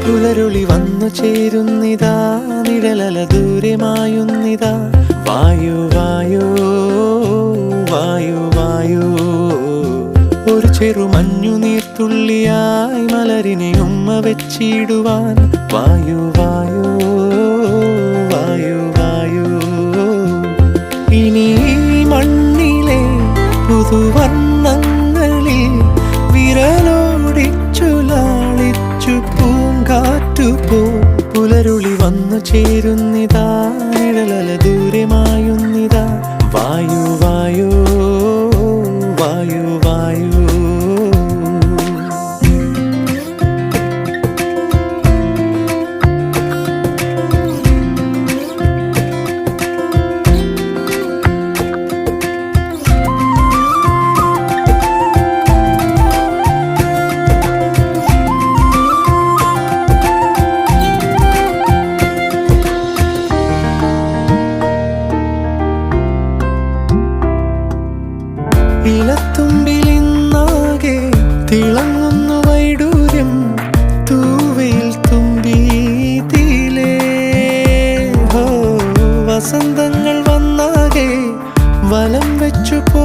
പുലരുളി വന്നു ചേരുന്നിതാ, നിഴലല ദൂരെ മായുന്നിതാ. വായു വായു വായു വായു, ഒരു ചെറു മഞ്ഞു നീർത്തുള്ളിയായി മലരിനെ ഉമ്മ വെച്ചിടുവാൻ. വായു വായു വായു വായു, ഇനി മണ്ണിലെ പുതുവർണ്ണങ്ങളിൽ വിരലോടിച്ചു ലാളിച്ചു പൂങ്കാറ്റുപോ. പുലരുളി വന്നു ചേരുന്നിതാ, നിഴലല ദൂരെ മായുന്നിതാ. വായു വായു വായു വായു. ഇലത്തുമ്പിലിന്നാകെ തിളങ്ങുന്നു വൈഡൂര്യം, തൂവയിൽ തുമ്പീതിലേ. വസന്തങ്ങൾ വന്നാകെ വലം വെച്ചു പോ